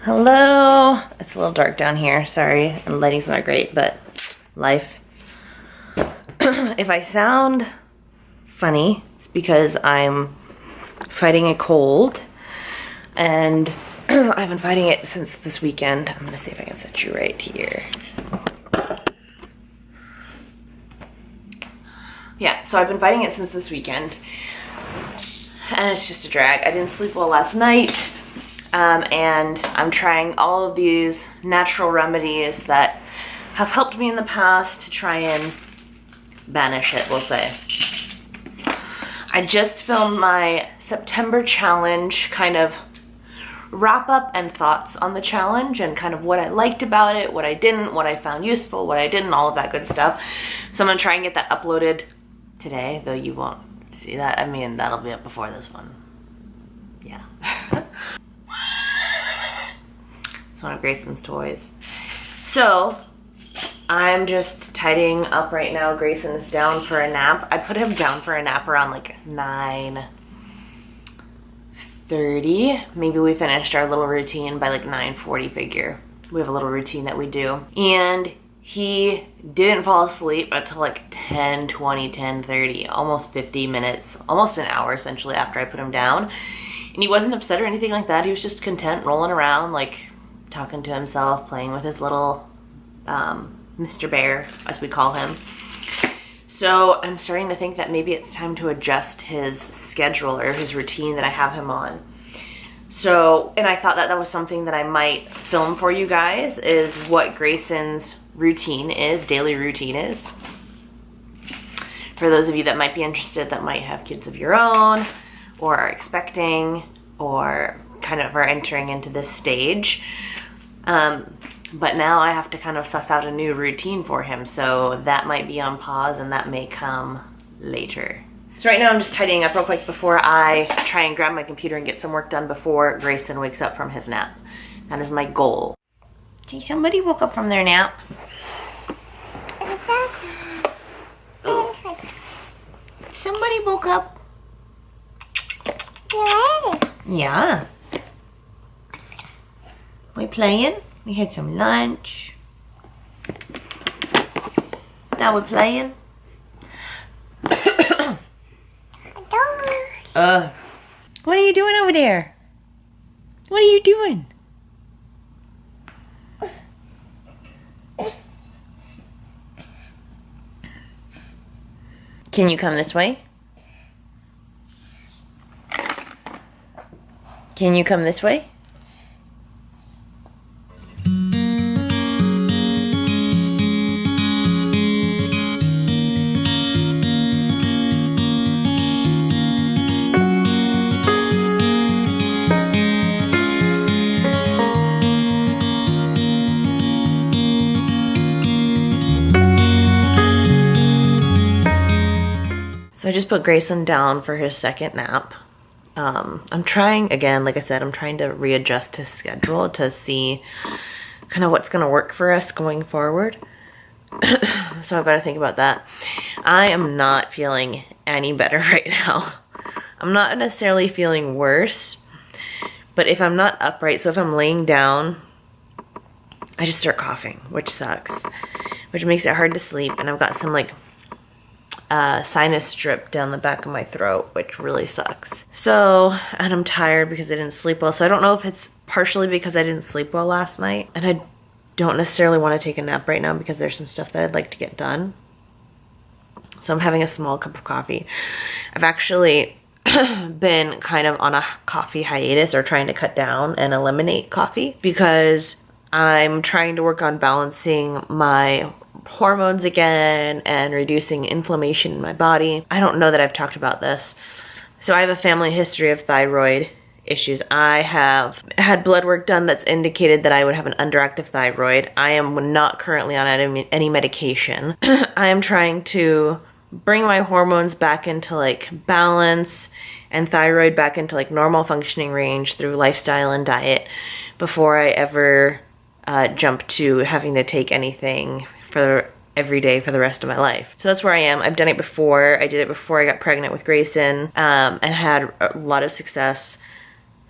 Hello. It's a little dark down here. Sorry, and lighting's not great, but life. If I sound funny, it's because I'm fighting a cold, and I've been fighting it since this weekend. I'm gonna see if I can set you right here. Yeah, so I've been fighting it since this weekend, and it's just a drag. I didn't sleep well last night. And I'm trying all of these natural remedies that have helped me in the past to try and banish it, we'll say. I just filmed my September challenge, kind of wrap up and thoughts on the challenge and kind of what I liked about it, what I didn't, what I found useful, what I didn't, all of that good stuff. So I'm gonna try and get that uploaded today, though you won't see that. I mean, that'll be up before this one. Yeah. One of Grayson's toys. So I'm just tidying up right now. Grayson is down for a nap. I put him down for a nap around like 9:30. Maybe we finished our little routine by like 9:40 figure. We have a little routine that we do. And he didn't fall asleep until like 10:20, 10:30, almost 50 minutes, almost an hour essentially after I put him down. And he wasn't upset or anything like that. He was just content rolling around, like talking to himself, playing with his little Mr. Bear, as we call him. So I'm starting to think that maybe it's time to adjust his schedule or his routine that I have him on. So, and I thought that that was something that I might film for you guys, is what Grayson's routine is, daily routine is. For those of you that might be interested, that might have kids of your own, or are expecting, or kind of are entering into this stage. But now I have to kind of suss out a new routine for him, so that might be on pause and that may come later. So right now I'm just tidying up real quick before I try and grab my computer and get some work done before Grayson wakes up from his nap. That is my goal. Okay, somebody woke up from their nap. Ooh. Somebody woke up. Yeah. We playing? We had some lunch. Now we're playing. What are you doing over there? What are you doing? Can you come this way? Can you come this way? So I just put Grayson down for his second nap. I'm trying, again, like I said, I'm trying to readjust his schedule to see kind of what's going to work for us going forward. So I've got to think about that. I am not feeling any better right now. I'm not necessarily feeling worse, but if I'm not upright, so if I'm laying down, I just start coughing, which sucks, which makes it hard to sleep. And I've got some like sinus strip down the back of my throat, which really sucks. So, and I'm tired because I didn't sleep well. So I don't know if it's partially because I didn't sleep well last night, and I don't necessarily want to take a nap right now because there's some stuff that I'd like to get done. So I'm having a small cup of coffee. I've actually been kind of on a coffee hiatus, or trying to cut down and eliminate coffee, because I'm trying to work on balancing my hormones again and reducing inflammation in my body. I don't know that I've talked about this. So I have a family history of thyroid issues. I have had blood work done that's indicated that I would have an underactive thyroid. I am not currently on any medication. I am trying to bring my hormones back into like balance and thyroid back into like normal functioning range through lifestyle and diet before I ever jump to having to take anything for every day for the rest of my life. So that's where I am. I've done it before. I did it before I got pregnant with Grayson, and had a lot of success.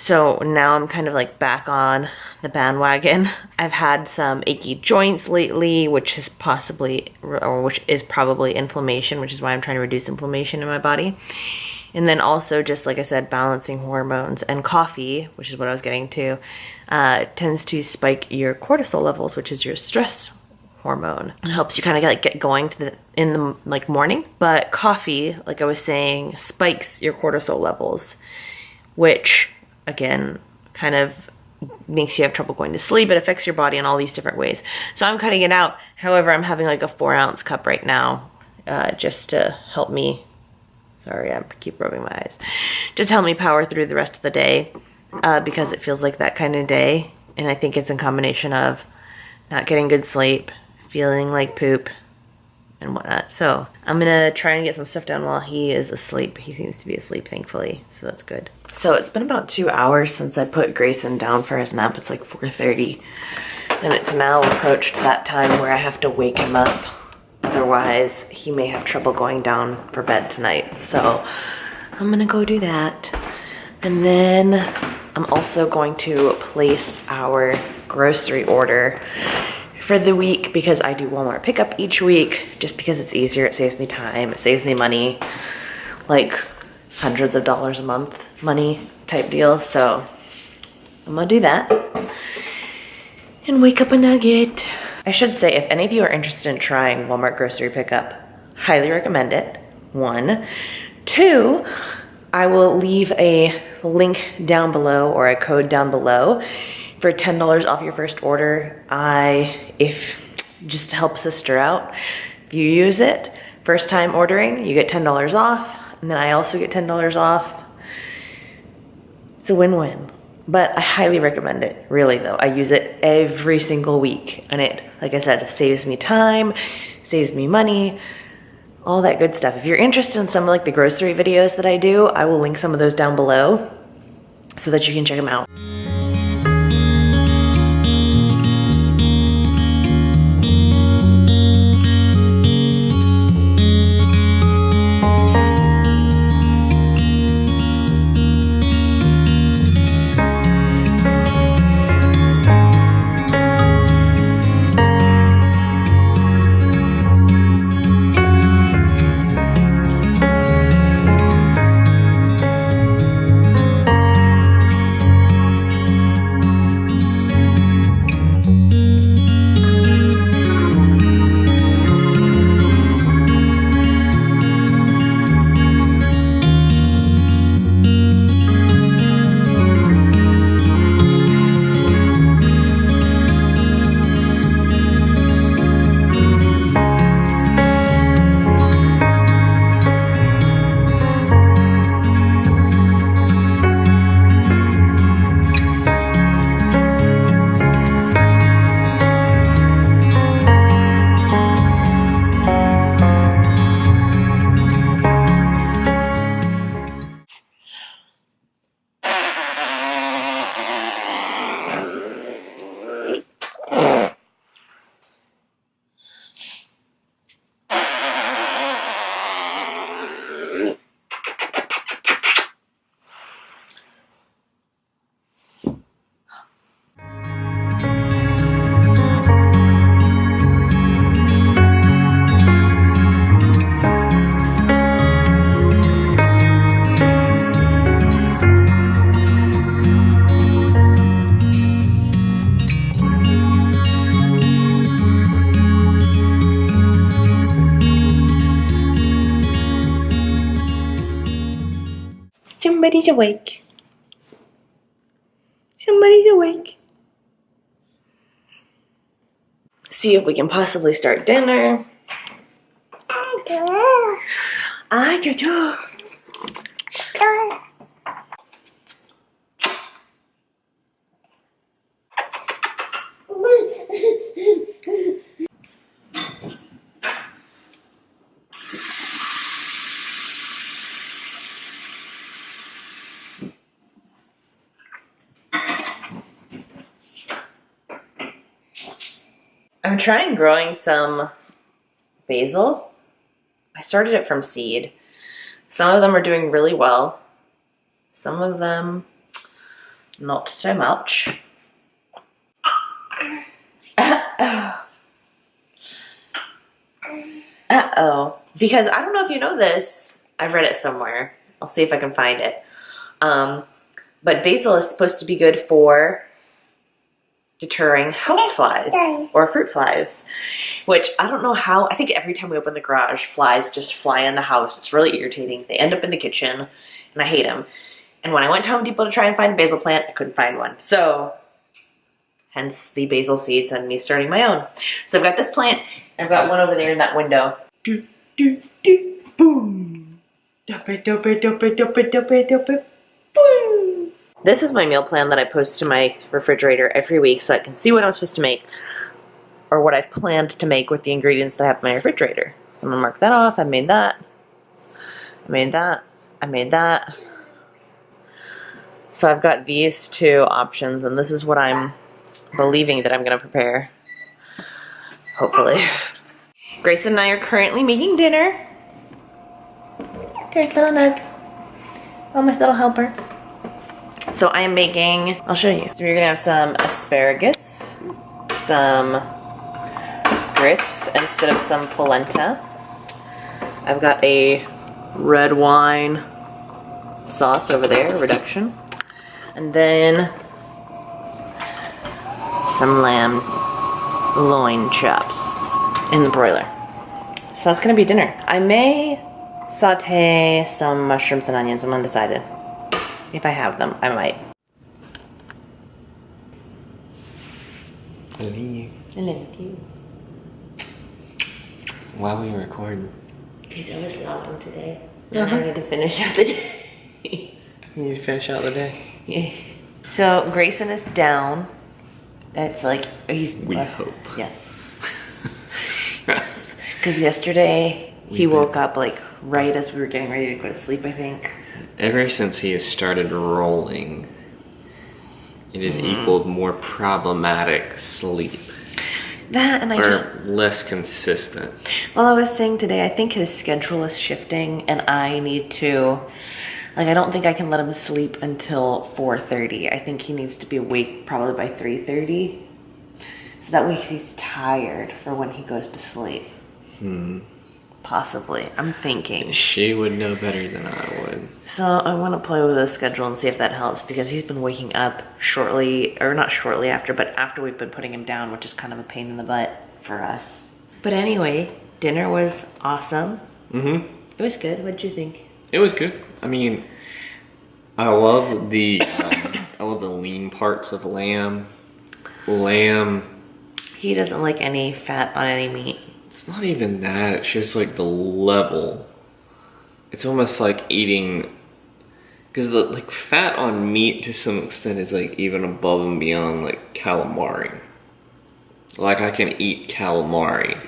So now I'm kind of like back on the bandwagon. I've had some achy joints lately, which is probably inflammation, which is why I'm trying to reduce inflammation in my body. And then also just, like I said, balancing hormones. And coffee, which is what I was getting to, tends to spike your cortisol levels, which is your stress hormone. It helps you kind of like get going in the like morning. But coffee, like I was saying, spikes your cortisol levels, which again kind of makes you have trouble going to sleep. It affects your body in all these different ways. So I'm cutting it out. However, I'm having like a 4-ounce cup right now, just to help me. Sorry, I keep rubbing my eyes. Just help me power through the rest of the day, because it feels like that kind of day. And I think it's a combination of not getting good sleep, feeling like poop, and whatnot. So I'm gonna try and get some stuff done while he is asleep. He seems to be asleep, thankfully, so that's good. So it's been about 2 hours since I put Grayson down for his nap. It's like 4:30, and it's now approached that time where I have to wake him up. Otherwise, he may have trouble going down for bed tonight. So I'm gonna go do that. And then I'm also going to place our grocery order for the week, because I do Walmart pickup each week, just because it's easier. It saves me time, it saves me money, like hundreds of dollars a month money type deal. So I'm gonna do that and wake up a nugget. I should say, if any of you are interested in trying Walmart grocery pickup, highly recommend it. 1. 2, I will leave a link down below, or a code down below, for $10 off your first order. Just to help sister out, if you use it, first time ordering, you get $10 off, and then I also get $10 off. It's a win-win. But I highly recommend it, really though. I use it every single week, and it, like I said, saves me time, saves me money, all that good stuff. If you're interested in some of like the grocery videos that I do, I will link some of those down below so that you can check them out. Somebody's awake. Somebody's awake. See if we can possibly start dinner. I do. I'm trying growing some basil. I started it from seed. Some of them are doing really well. Some of them not so much. Uh-oh. Because I don't know if you know this. I've read it somewhere. I'll see if I can find it. But basil is supposed to be good for deterring house flies or fruit flies, which I don't know how. I think every time we open the garage, flies just fly in the house. It's really irritating. They end up in the kitchen, and I hate them. And when I went to Home Depot to try and find a basil plant, I couldn't find one. So, hence the basil seeds and me starting my own. So I've got this plant, and I've got one over there in that window. Do, do, do, boom. Dope it, dope it, dope it, dope it, dope it, dope it, boom. This is my meal plan that I post to my refrigerator every week so I can see what I'm supposed to make or what I've planned to make with the ingredients that I have in my refrigerator. So I'm gonna mark that off. I made that. I made that. I made that. So I've got these two options, and this is what I'm believing that I'm gonna prepare. Hopefully. Grayson and I are currently making dinner. There's little Nug. Mama's little helper. So I am making, I'll show you. So we're gonna have some asparagus, some grits instead of some polenta. I've got a red wine sauce over there, reduction. And then some lamb loin chops in the broiler. So that's gonna be dinner. I may saute some mushrooms and onions, I'm undecided. If I have them, I might. Hello. Hello to you. Why were you recording? Because I was logging today. And I had to finish out the day. You need to finish out the day? Yes. So Grayson is down. It's like, We hope. Yes. Because yesterday he woke up like right as we were getting ready to go to sleep, I think. Ever since he has started rolling, it has equaled more problematic sleep. That and less consistent. Well, I was saying today, I think his schedule is shifting and I need to, like, I don't think I can let him sleep until 4:30. I think he needs to be awake probably by 3:30. So that way he's tired for when he goes to sleep. Possibly. I'm thinking. She would know better than I would. So I want to play with his schedule and see if that helps because he's been waking up shortly, or not shortly after, but after we've been putting him down, which is kind of a pain in the butt for us. But anyway, dinner was awesome. It was good. What did you think? It was good. I mean, I love the lean parts of lamb. He doesn't like any fat on any meat. It's not even that, it's just like the level. It's almost like eating, because the like fat on meat to some extent is like even above and beyond like calamari. Like I can eat calamari,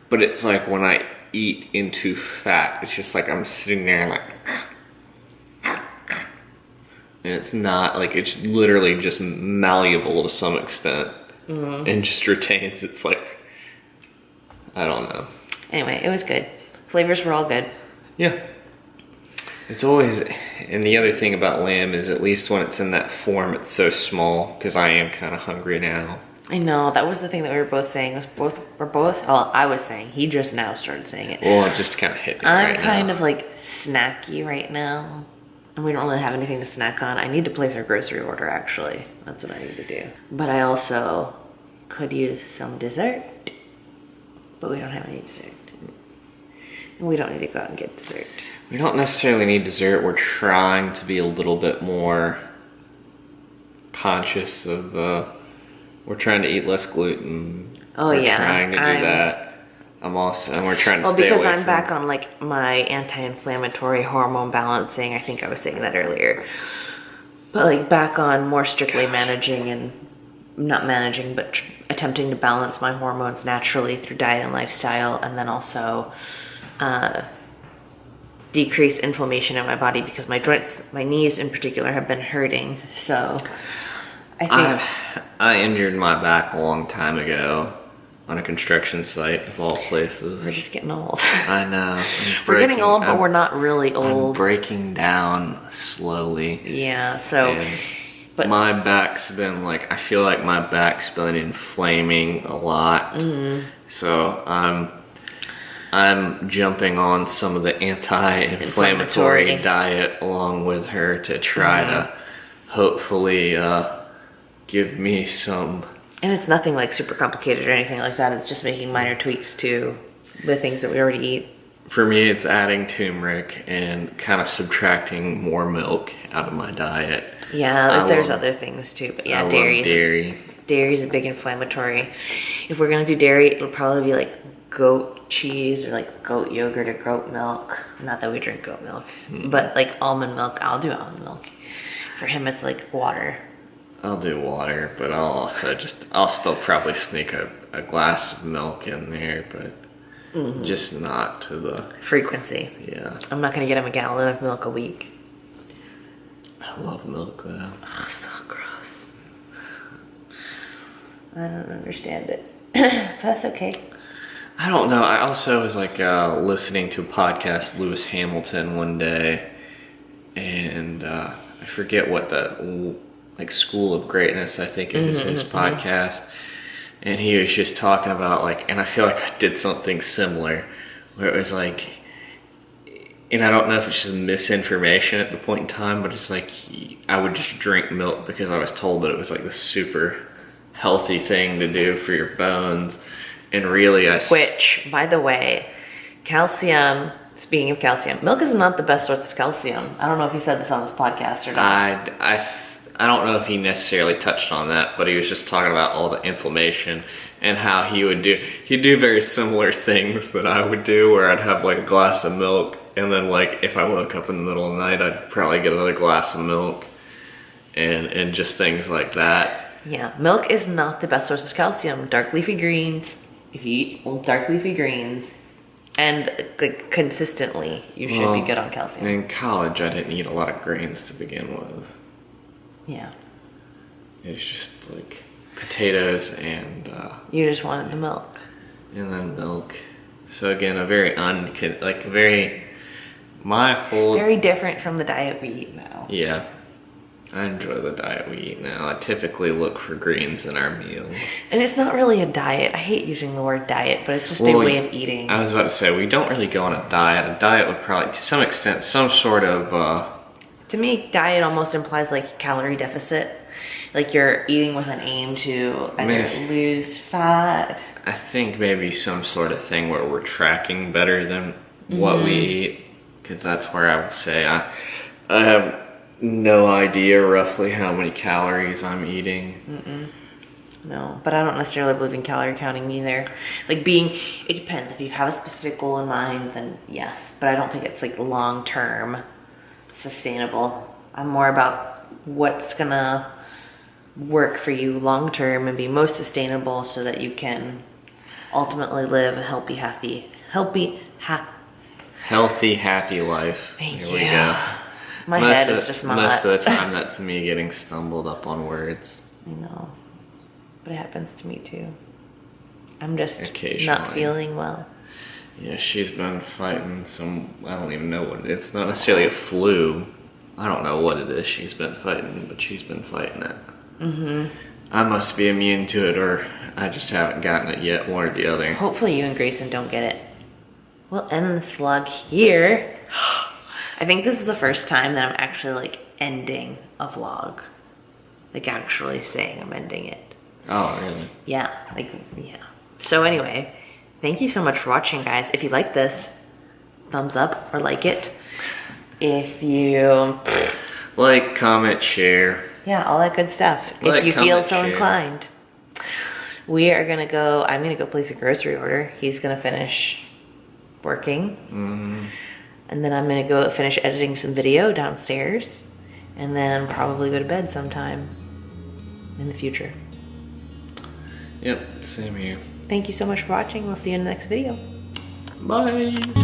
but it's like when I eat into fat, it's just like I'm sitting there like, and it's not like, it's literally just malleable to some extent and just retains its like, I don't know. Anyway, it was good. Flavors were all good. Yeah. It's always, and the other thing about lamb is at least when it's in that form, it's so small, because I am kind of hungry now. I know, that was the thing that we were both saying. Well, I was saying, he just now started saying it. Well, it just kind of hit me I'm kind of like snacky right now, and we don't really have anything to snack on. I need to place our grocery order, actually. That's what I need to do. But I also could use some dessert. But we don't have any dessert. And we don't need to go out and get dessert. We don't necessarily need dessert. We're trying to be a little bit more conscious of, we're trying to eat less gluten. We're trying to do that. And we're trying to stay away because I'm back on like my anti-inflammatory hormone balancing. I think I was saying that earlier. But like back on more strictly managing and not managing, but attempting to balance my hormones naturally through diet and lifestyle, and then also decrease inflammation in my body because my joints, my knees in particular, have been hurting. So I think I injured my back a long time ago on a construction site of all places. We're just getting old. I know. We're getting old, but we're not really old. I'm breaking down slowly. Yeah, so But my back's been like, I feel like my back's been inflaming a lot. So I'm jumping on some of the anti-inflammatory diet along with her to try to hopefully give me some. And it's nothing like super complicated or anything like that. It's just making minor tweaks to the things that we already eat. For me, it's adding turmeric and kind of subtracting more milk out of my diet. Yeah, there's other things too, but yeah, dairy. Dairy is a big inflammatory. If we're gonna do dairy, it'll probably be like goat cheese or like goat yogurt or goat milk. Not that we drink goat milk, but like almond milk. I'll do almond milk. For him, it's like water. I'll do water, but I'll still probably sneak a glass of milk in there, but just not to the frequency. Yeah. I'm not gonna get him a gallon of milk a week. I love milk though. Oh, so gross. I don't understand it. But that's okay. I don't know. I also was like listening to a podcast, Lewis Hamilton, one day, and I forget what the like School of Greatness, I think is his podcast, and he was just talking about like, and I feel like I did something similar, where it was like, and I don't know if it's just misinformation at the point in time, but it's like I would just drink milk because I was told that it was like the super healthy thing to do for your bones. And really, which, by the way, calcium, speaking of calcium, milk is not the best source of calcium. I don't know if he said this on this podcast or not. I don't know if he necessarily touched on that, but he was just talking about all the inflammation and how he'd do very similar things that I would do, where I'd have like a glass of milk, and then like if I woke up in the middle of the night, I'd probably get another glass of milk, and just things like that. Yeah, milk is not the best source of calcium. Dark leafy greens, if you eat dark leafy greens and like consistently, you should be good on calcium. In college, I didn't eat a lot of greens to begin with. Yeah. It's just like potatoes and you just wanted the milk. And then milk. So again, a very very different from the diet we eat now. Yeah. I enjoy the diet we eat now. I typically look for greens in our meals. And it's not really a diet. I hate using the word diet, but it's just a way of eating. I was about to say, we don't really go on a diet. A diet would probably, to some extent, some sort of... To me, diet almost implies like calorie deficit. Like you're eating with an aim to either lose fat. I think maybe some sort of thing where we're tracking better than what we eat. Because that's where I would say I have no idea roughly how many calories I'm eating. No, but I don't necessarily believe in calorie counting either. Like it depends. If you have a specific goal in mind, then yes. But I don't think it's like long-term sustainable. I'm more about what's gonna work for you long-term and be most sustainable so that you can ultimately live a healthy, happy life. Here we go. My head is just not. Most of the time, that's me getting stumbled up on words. I know, but it happens to me too. I'm just occasionally not feeling well. Yeah, she's been fighting I don't even know what it's not necessarily a flu. I don't know what it is she's been fighting, but she's been fighting it. I must be immune to it, or I just haven't gotten it yet, one or the other. Hopefully you and Grayson don't get it. We'll end this vlog here. I think this is the first time that I'm actually like ending a vlog. Like actually saying I'm ending it. Oh, really? Yeah, yeah. So anyway, thank you so much for watching, guys. If you like this, thumbs up or like it. If you... like, comment, share. Yeah, all that good stuff. If you feel so inclined. I'm gonna go place a grocery order. He's gonna finish working. And then I'm gonna go finish editing some video downstairs. And then probably go to bed sometime in the future. Yep, same here. Thank you so much for watching. We'll see you in the next video. Bye.